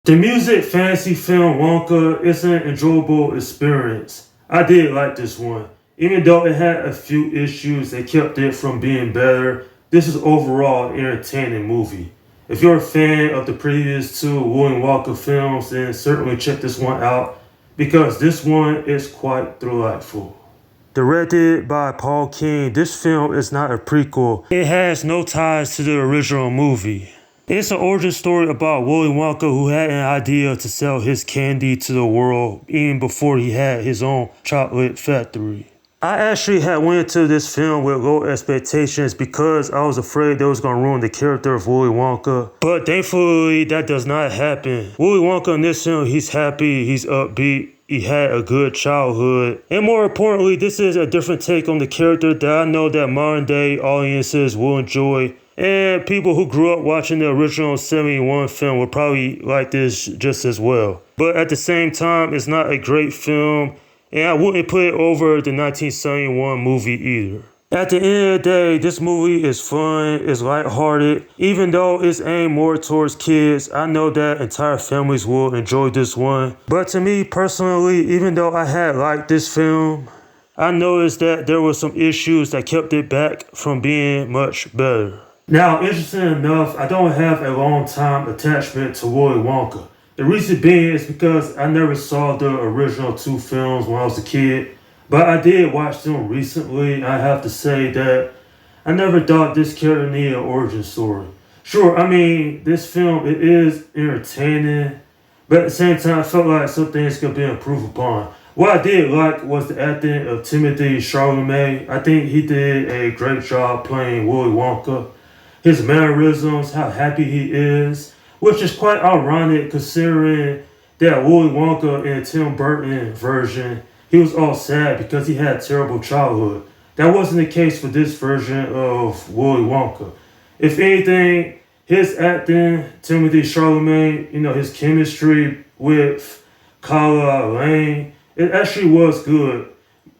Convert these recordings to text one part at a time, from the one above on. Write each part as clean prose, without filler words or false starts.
The music fantasy film Wonka is an enjoyable experience. I did like this one. Even though it had a few issues that kept it from being better, this is overall an entertaining movie. If you're a fan of the previous two William Wonka films, then certainly check this one out because this one is quite delightful. Directed by Paul King, this film is not a prequel. It has no ties to the original movie. It's an origin story about Willy Wonka who had an idea to sell his candy to the world even before he had his own chocolate factory. I actually had went into this film with low expectations because I was afraid they was going to ruin the character of Willy Wonka. But thankfully that does not happen. Willy Wonka in this film, he's happy, he's upbeat. He had a good childhood. And more importantly, this is a different take on the character that I know that modern day audiences will enjoy. And people who grew up watching the original 71 film will probably like this just as well. But at the same time, it's not a great film. And I wouldn't put it over the 1971 movie either. At the end of the day, this movie is fun, it's lighthearted. Even though it's aimed more towards kids, I know that entire families will enjoy this one. But to me personally, even though I had liked this film, I noticed that there were some issues that kept it back from being much better. Now, interesting enough, I don't have a long time attachment to Willy Wonka. The reason being is because I never saw the original two films when I was a kid. But I did watch them recently. I have to say that I never thought this character needed an origin story. Sure, I mean, this film, it is entertaining, but at the same time, I felt like some things could be improved upon. What I did like was the acting of Timothy Chalamet. I think he did a great job playing Willy Wonka. His mannerisms, how happy he is, which is quite ironic considering that Willy Wonka in Tim Burton version, he was all sad because he had a terrible childhood. That wasn't the case for this version of Willy Wonka. If anything, his acting, Timothy Chalamet, his chemistry with Kala Lane, it actually was good.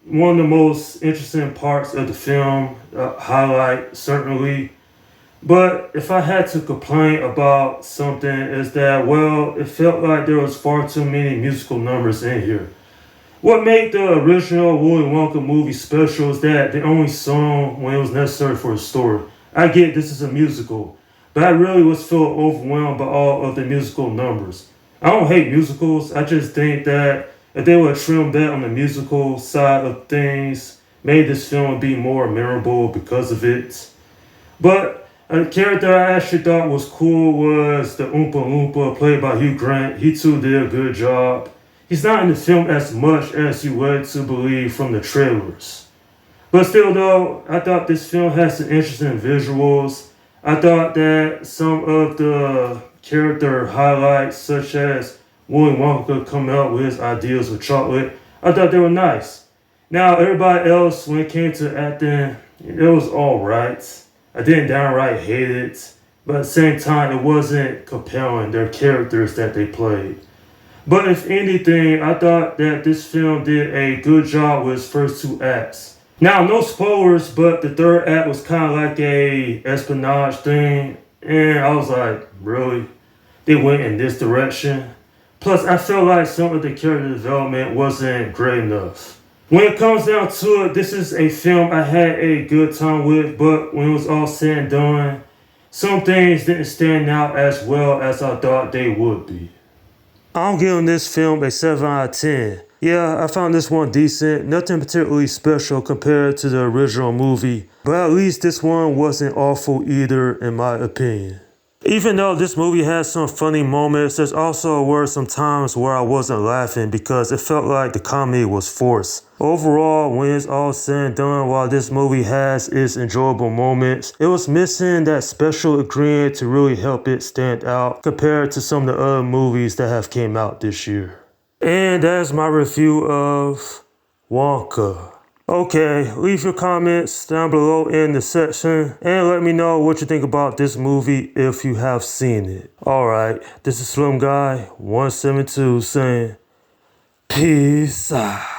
One of the most interesting parts of the film, highlight certainly. But if I had to complain about something is that, well, it felt like there was far too many musical numbers in here. What made the original Willy Wonka movie special is that they only sung when it was necessary for the story. I get this is a musical, but I really was feeling overwhelmed by all of the musical numbers. I don't hate musicals, I just think that if they would have trimmed that on the musical side of things, maybe this film would be more memorable because of it. But a character I actually thought was cool was the Oompa Loompa played by Hugh Grant. He too did a good job. He's not in the film as much as you would to believe from the trailers. But still though, I thought this film had some interesting visuals. I thought that some of the character highlights, such as Willy Wonka coming up with his ideas with chocolate, I thought they were nice. Now everybody else, when it came to acting, it was alright. I didn't downright hate it, but at the same time it wasn't compelling, their characters that they played. But if anything, I thought that this film did a good job with its first two acts. Now, no spoilers, but the third act was kind of like a espionage thing. And I was like, really? They went in this direction? Plus, I felt like some of the character development wasn't great enough. When it comes down to it, this is a film I had a good time with, but when it was all said and done, some things didn't stand out as well as I thought they would be. I'm giving this film a 7 out of 10. Yeah, I found this one decent, nothing particularly special compared to the original movie, but at least this one wasn't awful either in my opinion. Even though this movie has some funny moments, there's also were some times where I wasn't laughing because it felt like the comedy was forced. Overall, when it's all said and done, while this movie has its enjoyable moments, it was missing that special ingredient to really help it stand out compared to some of the other movies that have came out this year. And that's my review of Wonka. Okay, leave your comments down below in the section and let me know what you think about this movie if you have seen it. Alright, this is Slim Guy 172 saying peace out.